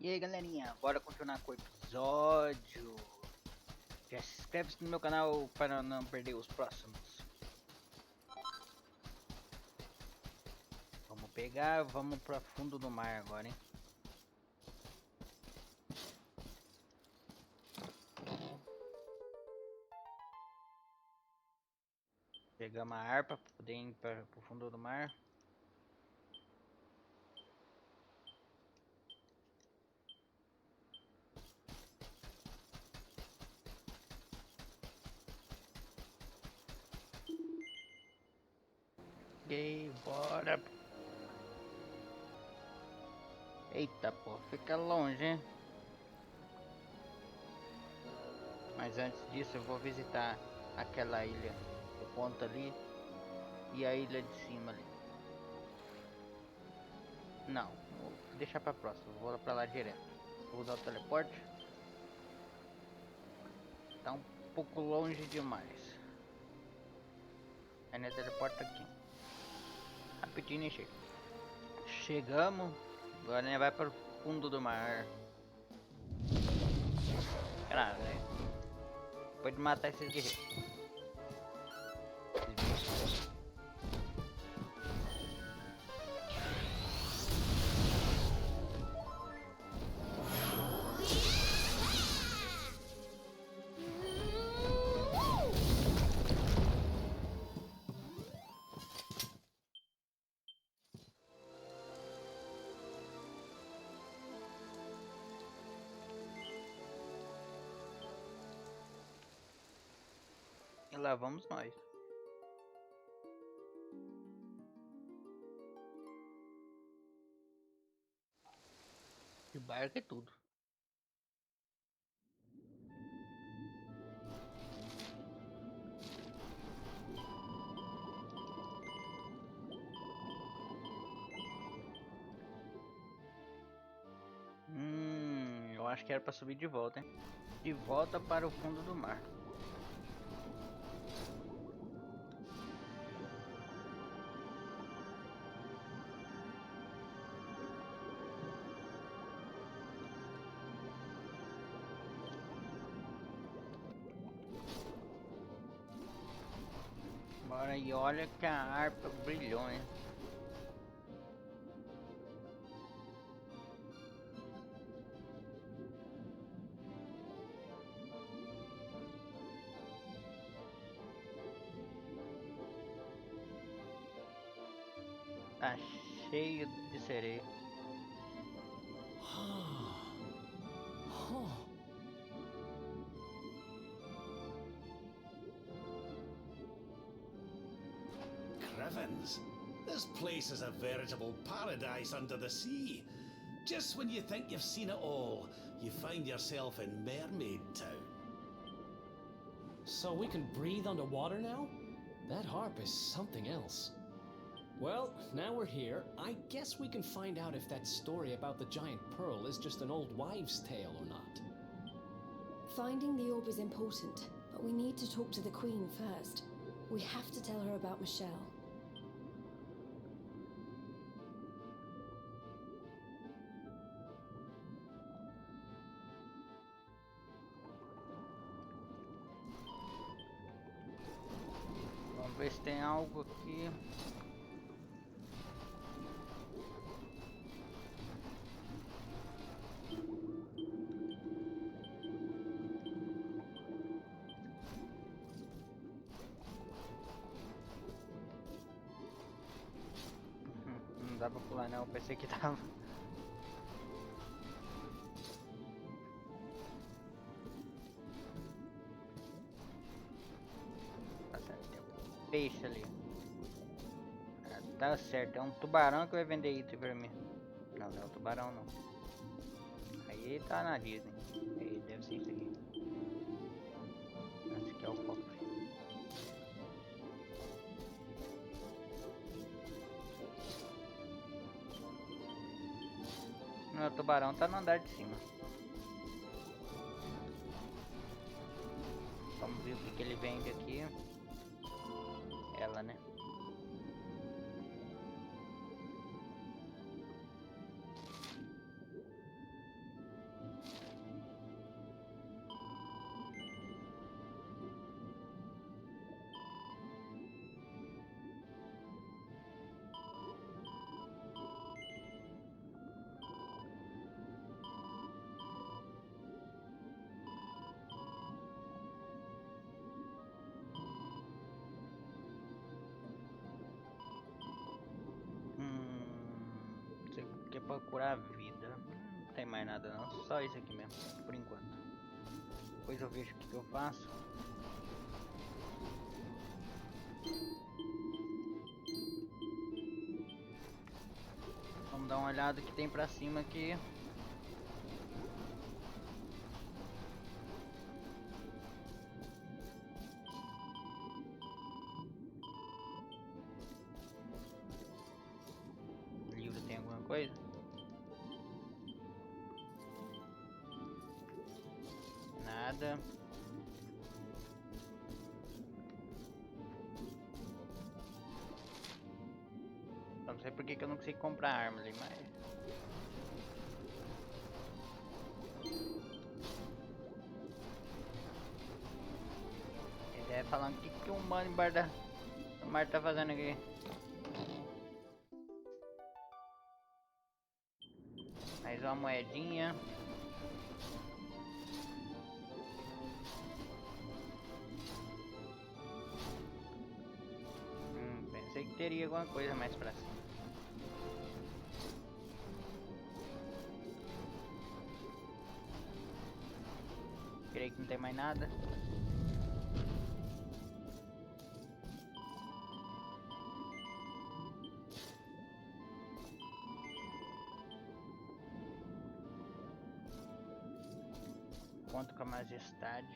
E aí galerinha, bora continuar com o episódio. Já se inscreve no meu canal para não perder os próximos. Vamos para fundo do mar agora, hein. Pegamos a harpa para poder ir para o fundo do mar. E bora. Eita pô, fica longe, hein. Mas antes disso eu vou visitar aquela ilha do conta ali e a ilha de cima ali. Não, vou deixar pra próxima, vou pra lá direto. Vou usar o teleporte. Tá um pouco longe demais. Aí né, teleporta aqui. Rapidinho e chega. Chegamos. Agora né, vai para o fundo do mar. Caralho, né? Pode matar esses guerreiros. E lá vamos nós. De barco é tudo. Eu acho que era para subir de volta, hein? De volta para o fundo do mar. Bora, e olha que a harpa brilhou, hein? Tá cheio de sereia. Heavens, this place is a veritable paradise under the sea. Just when you think you've seen it all, you find yourself in Mermaid Town. So we can breathe underwater now? That harp is something else. Well, now we're here, I guess we can find out if that story about the giant pearl is just an old wives' tale or not. Finding the orb is important, but we need to talk to the Queen first. We have to tell her about Michelle. Vamos ver se tem algo aqui. Não dá pra pular não, eu pensei que tava. Tá certo, tem um peixe ali. Ah, tá certo, é um tubarão que vai vender item pra mim. Não, não é um tubarão não. Aí tá na Disney. Aí deve ser isso aqui. Esse aqui é o cofre. Meu tubarão tá no andar de cima. Vamos ver o que ele vende aqui. Ela, né? pra curar a vida. Não tem mais nada não, só isso aqui mesmo, por enquanto. Depois eu vejo o que eu faço. Vamos dar uma olhada que tem pra cima aqui. O livro tem alguma coisa? Nada. Não sei por que eu não consigo comprar arma ali, mas... Ele é falando que o humano embaixo do mar tá fazendo aqui. Mais uma moedinha. Pensei que teria alguma coisa mais pra cima. Creio que não tem mais nada. Conto com a majestade.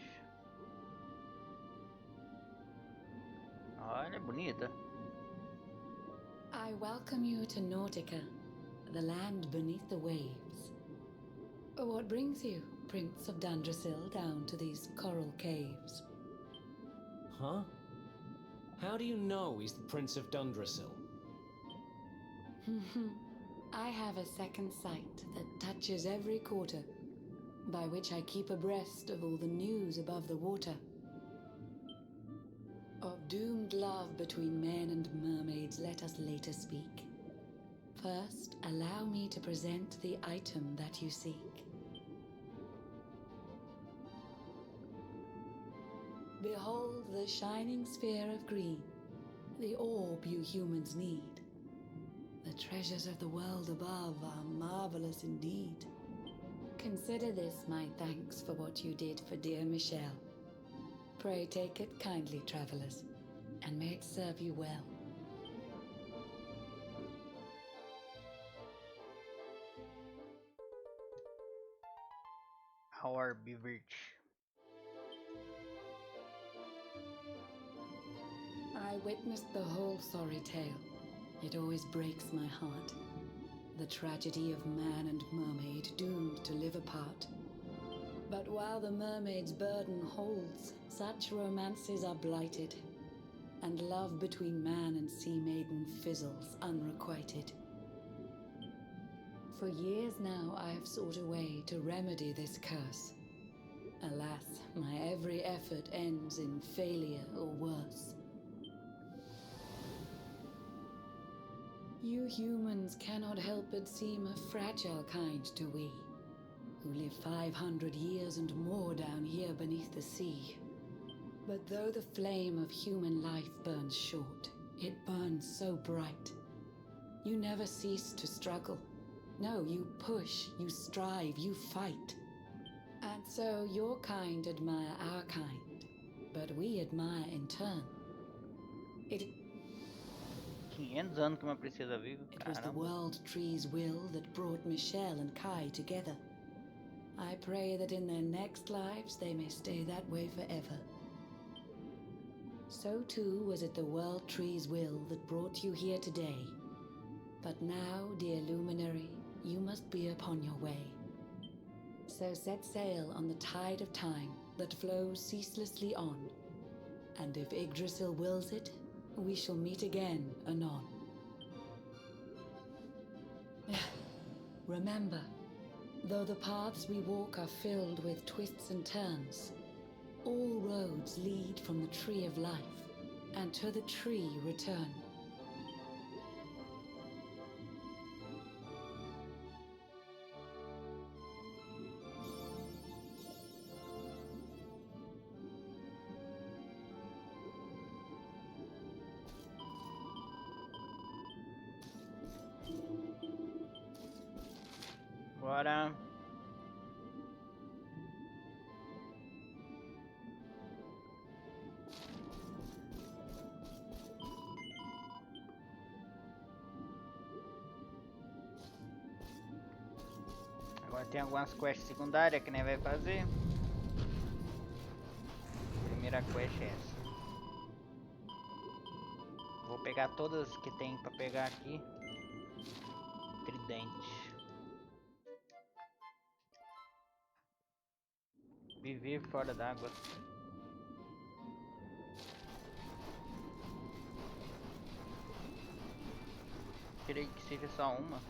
Olha, bonita. I welcome you to Náutica, the land beneath the waves. What brings you, Prince of Dundrasil, down to these coral caves? Huh? How do you know he's the Prince of Dundrasil? I have a second sight that touches every quarter, by which I keep abreast of all the news above the water. Of doomed love between men and mermaids let us later speak. First, allow me to present the item that you seek. Behold the shining sphere of green, the orb you humans need. The treasures of the world above are marvelous indeed. Consider this my thanks for what you did for dear Michelle. Pray take it kindly, travelers, and may it serve you well. Our beverage. I witnessed the whole sorry tale. It always breaks my heart. The tragedy of man and mermaid doomed to live apart. But while the mermaid's burden holds, such romances are blighted, and love between man and sea maiden fizzles unrequited. For years now I have sought a way to remedy this curse. Alas, my every effort ends in failure or worse. You humans cannot help but seem a fragile kind to we, who live 500 years and more down here beneath the sea. But though the flame of human life burns short, it burns so bright. You never cease to struggle. No, you push, you strive, you fight. And so your kind admire our kind, but we admire in turn. It 500 anos que uma princesa vive, was the caramba. World Tree's will that brought Michelle and Kai together. I pray that in their next lives they may stay that way forever. So too was it the World Tree's will that brought you here today. But now, dear luminary, you must be upon your way. So set sail on the tide of time that flows ceaselessly on. And if Yggdrasil wills it, we shall meet again anon. Remember, though the paths we walk are filled with twists and turns, all roads lead from the tree of life, and to the tree return. Bora. Agora tem algumas quests secundárias que nem vai fazer. Primeira quest é essa. Vou pegar todas que tem pra pegar aqui. Tridente. Viver fora d'água. Queria que seja só uma.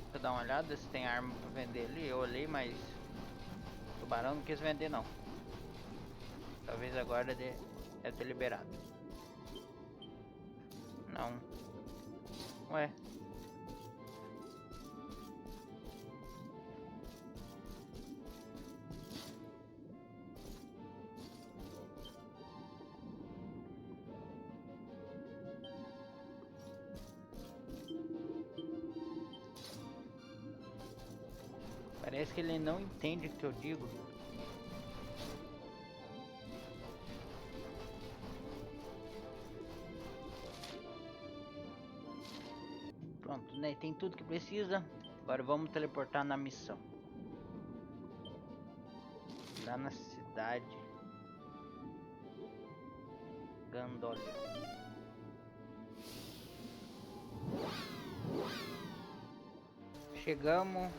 Deixa eu dar uma olhada se tem arma pra vender ali. Eu olhei, mas o tubarão não quis vender não. Talvez agora deve ter liberado. Não. Ué. Parece que ele não entende o que eu digo. Pronto, né? Tem tudo que precisa. Agora vamos teleportar na missão. Lá na cidade Gandolha. Chegamos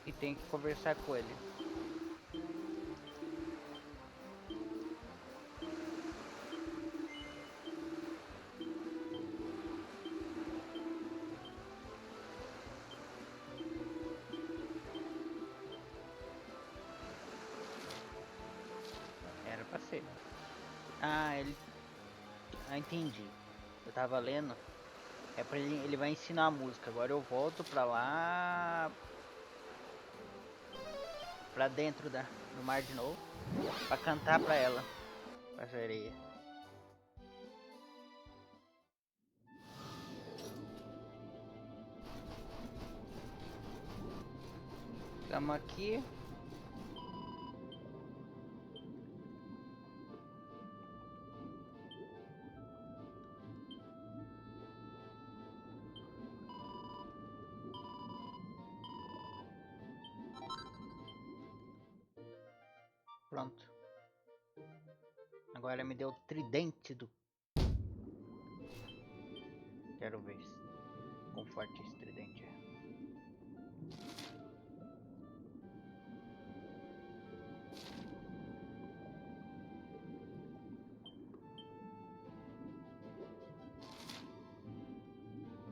e tem que conversar com ele. Era pra ser. Ah, ele... Ah, entendi. Eu tava lendo. É pra ele vai ensinar a música. Agora eu volto pra lá... Pra dentro do mar de novo. Pra cantar pra ela. Pra sereia. Estamos aqui. Pronto. Agora me deu o tridente do... Quero ver quão forte esse tridente é.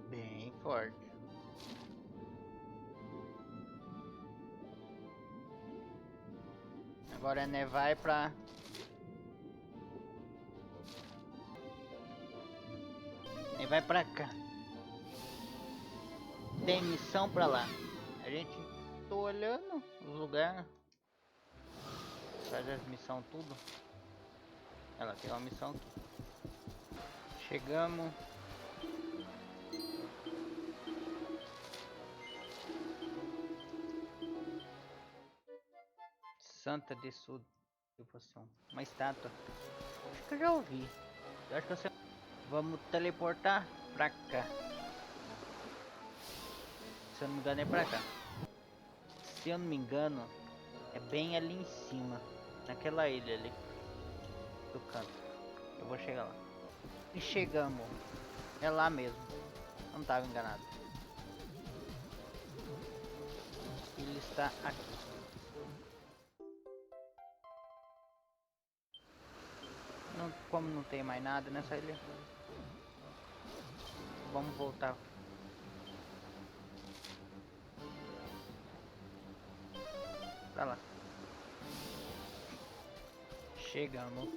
Bem forte. Agora né, vai pra... E vai pra cá. Tem missão pra lá. A gente... Tô olhando os lugares. Faz as missões tudo. Ela tem uma missão aqui. Chegamos. Santa de Sud. Devoção. Uma estátua. Acho que eu já ouvi. Eu acho que eu sei. Vamos teleportar pra cá. Se eu não me engano é pra cá. Se eu não me engano é bem ali em cima. Naquela ilha ali. Do canto. Eu vou chegar lá. E chegamos. É lá mesmo. Não estava enganado. Ele está aqui. Não, como não tem mais nada nessa ilha, vamos voltar. Pra lá. Chegamos.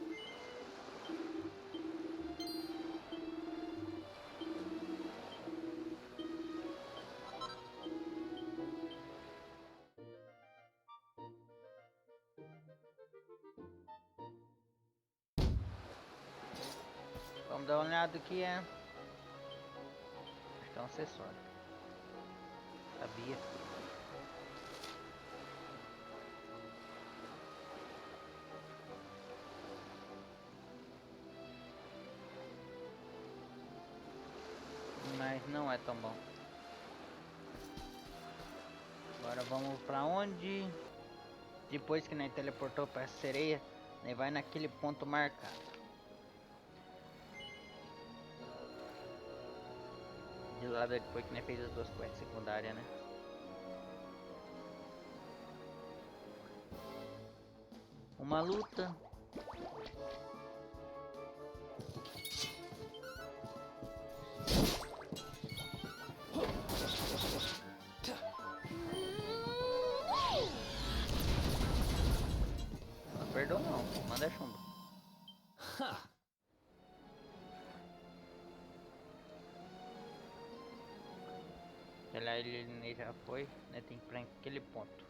Vamos dar uma olhada aqui, é. Acho que é um acessório. vazia. Mas não é tão bom. Agora vamos pra onde? Depois que nós teleportou pra sereia, nós vai naquele ponto marcado. De lá depois que nós fez as duas quests secundárias, né? Uma luta. Não perdoa não, pô. Manda chumbo. Ha! Ele já foi, né? Tem que ir pra aquele ponto.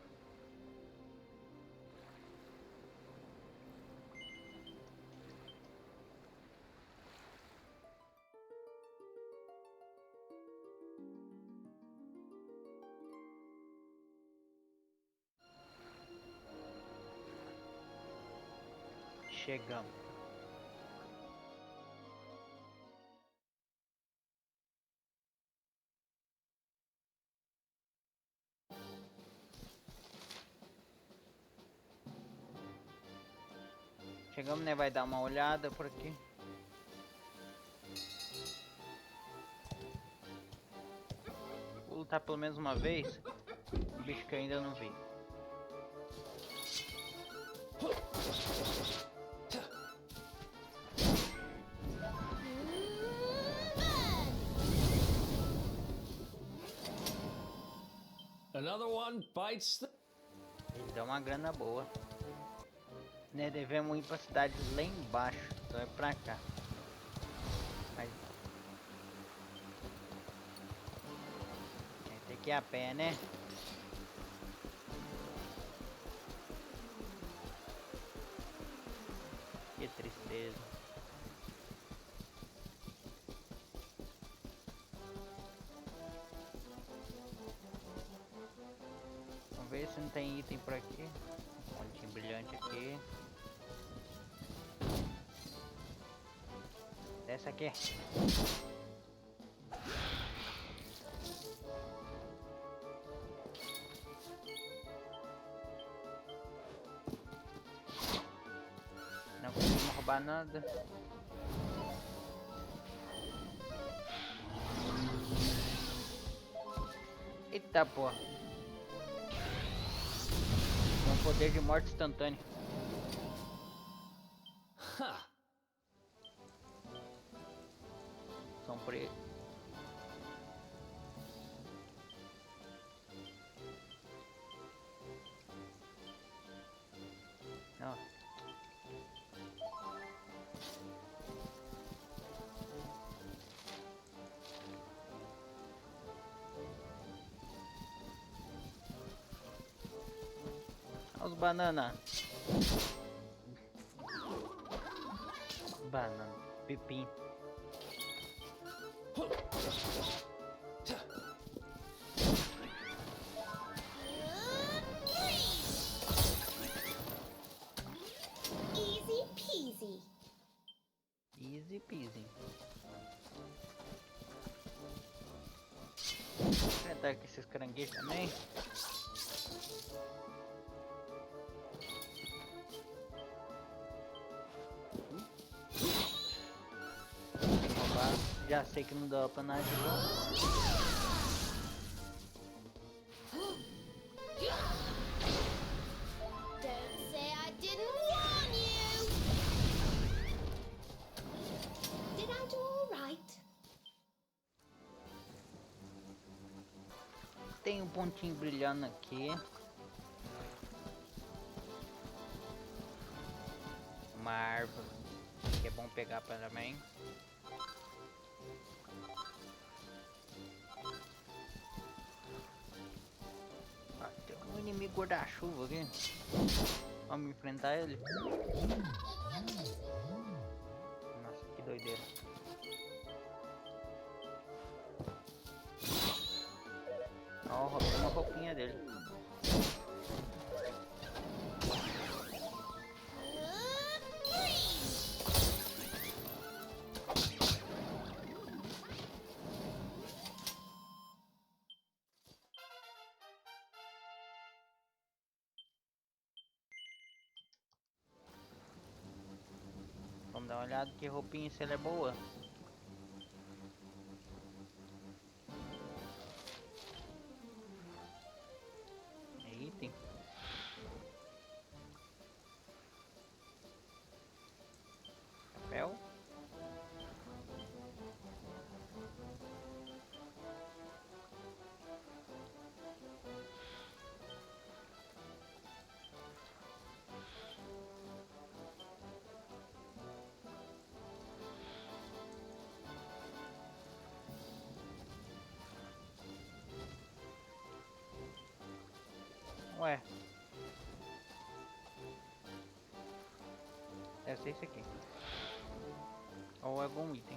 Chegamos. Chegamos, né? Vai dar uma olhada por aqui. Vou lutar pelo menos uma vez. O bicho que eu ainda não vi. Another one bites the... Ele deu uma grana boa. Né, devemos ir pra cidade lá embaixo. Então é pra cá. Mas... tem que ir a pé, né? Que tristeza. Vamos ver se não tem item por aqui. Um item brilhante aqui. Essa aqui. Não conseguimos roubar nada. Eita porra. Tem um poder de morte instantânea. Ha! São pretos. Ó. Olha os banana. Banana. Pepim. Easy peasy. Easy peasy. Vou enfrentar aqui esses caranguejos também. Já sei que não dá pra nada. Don't say I didn't warn you. Did I do all right? Tem um pontinho brilhando aqui. Uma árvore que é bom pegar para também. Ah, tem um inimigo guarda-chuva aqui. Vamos enfrentar ele. Nossa, que doideira. Ó, roubei uma roupinha dele. Vamos dar uma olhada que roupinha se ela é boa. É item. Papel. Ué. Deve ser isso aqui. Ou algum item.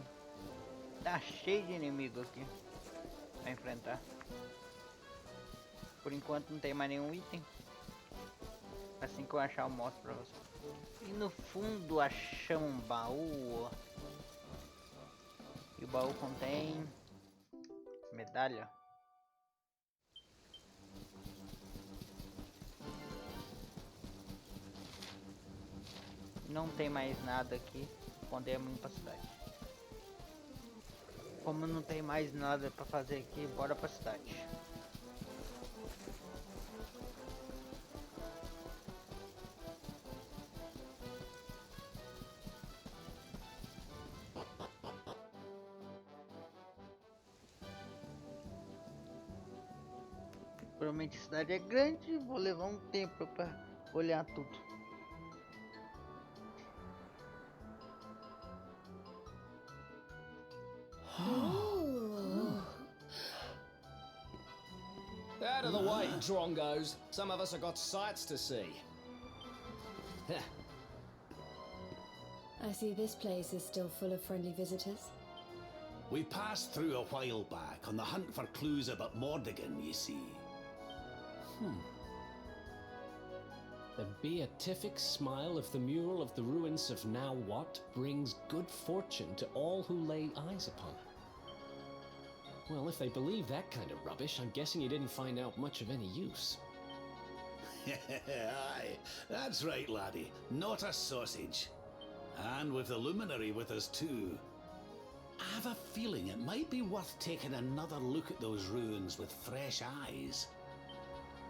Tá cheio de inimigo aqui pra enfrentar. Por enquanto não tem mais nenhum item. Assim que eu achar eu mostro pra você. E no fundo achamos um baú. E o baú contém medalha. Não tem mais nada aqui, podemos ir pra cidade. Como não tem mais nada pra fazer aqui, bora pra cidade. Provavelmente a cidade é grande, vou levar um tempo pra olhar tudo. Out of the way, drongos. Some of us have got sights to see. I see this place is still full of friendly visitors. We passed through a while back on the hunt for clues about Mordigan, you see. The beatific smile of the mural of the ruins of now what brings good fortune to all who lay eyes upon it. Well, if they believe that kind of rubbish, I'm guessing you didn't find out much of any use. Aye, that's right, laddie. Not a sausage. And with the luminary with us too. I have a feeling it might be worth taking another look at those ruins with fresh eyes.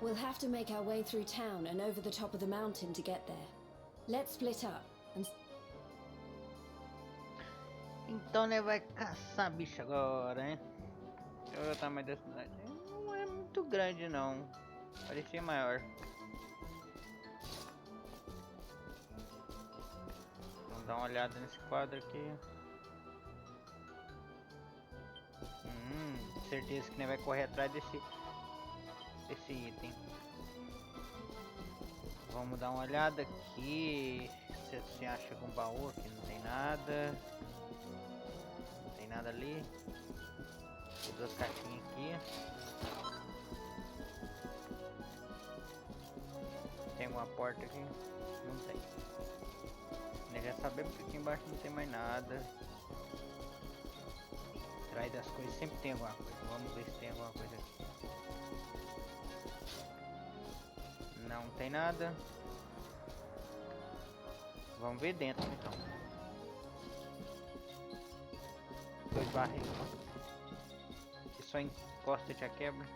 We'll have to make our way through town and over the top of the mountain to get there. Let's split up and... Então né, vai caçar bicho agora, hein? Deixa eu ver o tamanho da cidade. Não é muito grande não. Parecia maior. Vamos dar uma olhada nesse quadro aqui. Certeza que nem vai correr atrás desse item. Vamos dar uma olhada aqui. Se você acha algum baú aqui, não tem nada. Não tem nada ali. Tem duas caixinhas aqui. Tem uma porta aqui? Não tem. Nós já sabemos que aqui embaixo não tem mais nada. Atrás das coisas sempre tem alguma coisa. Vamos ver se tem alguma coisa aqui. Não tem nada. Vamos ver dentro então. Dois barris. Que só encosta e já quebra.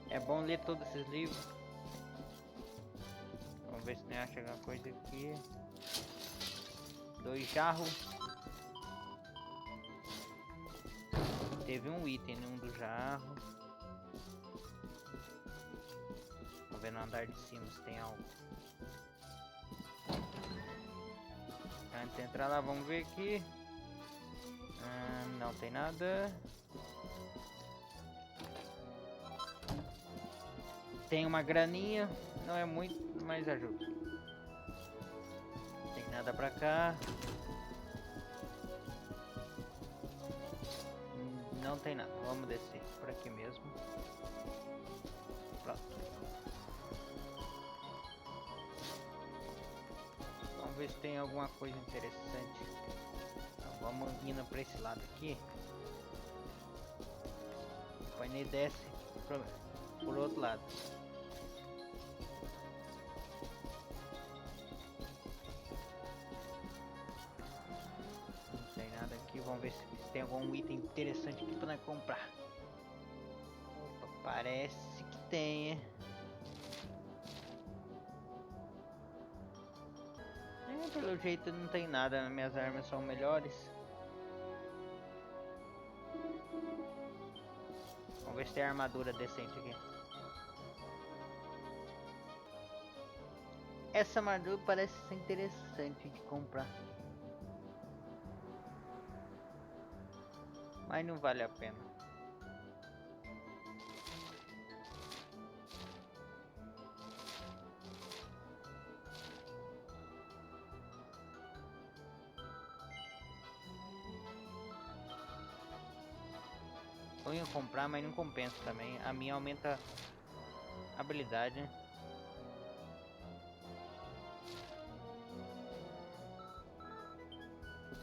É bom ler todos esses livros. Vamos ver se nem acha alguma coisa aqui. Dois jarros. Teve um item em um dos jarros. Vou ver no andar de cima se tem algo. Antes de entrar lá, vamos ver aqui. Não tem nada. Tem uma graninha, não é muito, mas ajuda. Tem nada pra cá. tem nada. Vamos descer por aqui mesmo. Pronto. Vamos ver se tem alguma coisa interessante. Então, vamos indo para esse lado aqui. O painel desce por outro lado. Não tem nada aqui. Vamos ver se tem algum item interessante aqui para nós comprar. Opa, parece que tem, hein? Pelo jeito não tem nada, minhas armas são melhores. Vamos ver se tem armadura decente aqui. Essa armadura parece ser interessante de comprar, mas não vale a pena. Eu ia comprar, mas não compensa também. A minha aumenta a habilidade.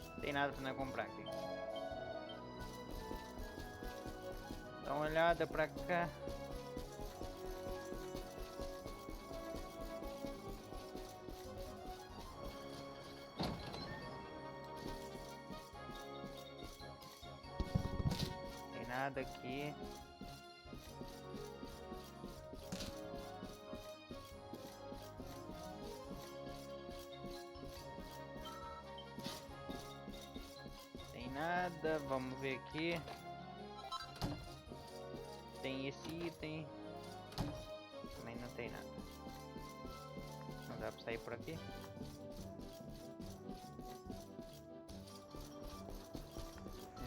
Não tem nada pra nós comprar aqui. Dá uma olhada pra cá. Nada aqui. Tem nada, vamos ver aqui. Tem esse item. Também não tem nada. Não dá pra sair por aqui.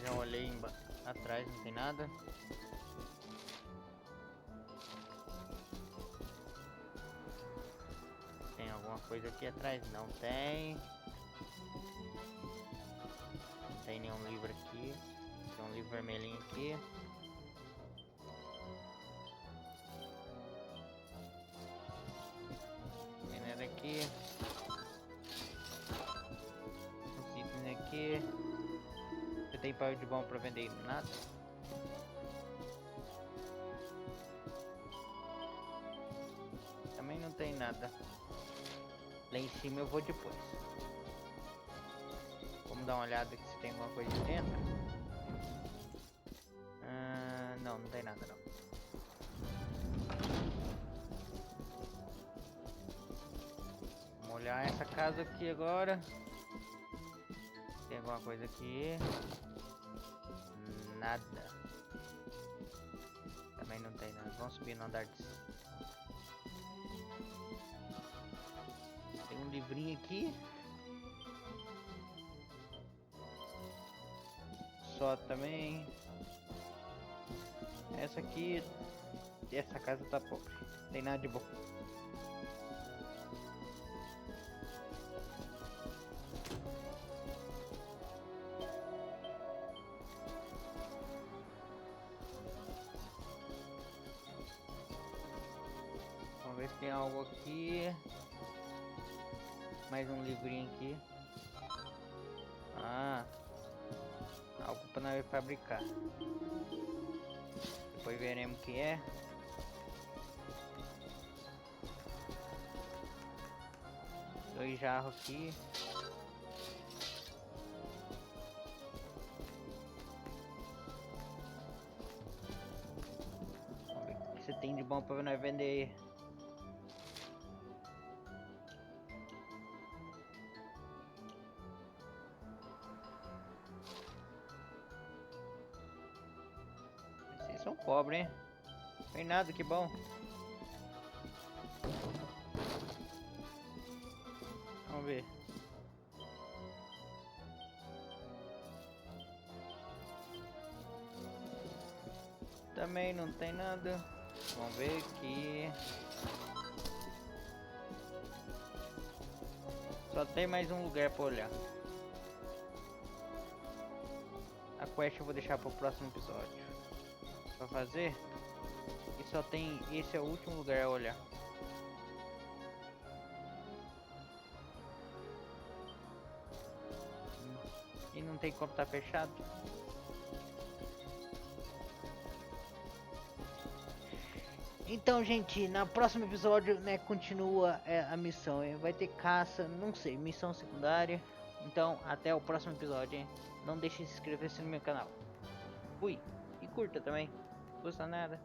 Já olhei embaixo. Atrás não tem nada. Tem alguma coisa aqui atrás? Não tem. Não tem nenhum livro aqui. Tem um livro vermelhinho aqui. Tem nada aqui. Os itens aqui. Tem pau de bom pra vender? Nada. Também não tem nada. Lá em cima eu vou depois. Vamos dar uma olhada aqui se tem alguma coisa dentro. Não, não tem nada não. Vamos olhar essa casa aqui agora. Tem alguma coisa aqui? Nada. Também não tem nada. Vamos subir no andar de cima. Tem um livrinho aqui. Só também. Essa aqui. Essa casa tá pobre. Não tem nada de bom. Vamos ver se tem algo aqui. Mais um livrinho aqui. Algo para nós fabricar. Depois veremos o que é. Dois jarros aqui. Vamos ver o que você tem de bom para nós vender. São pobres, hein? Não tem nada, que bom. Vamos ver. Também não tem nada. Vamos ver aqui. Só tem mais um lugar para olhar. A quest eu vou deixar para o próximo episódio para fazer. E só tem, esse é o último lugar a olhar. E não tem como tá fechado. Então, gente, no próximo episódio, né, continua a missão. Vai ter caça, não sei, missão secundária. Então, até o próximo episódio, hein? Não deixe de se inscrever no meu canal. Fui! E curta também, não custa nada.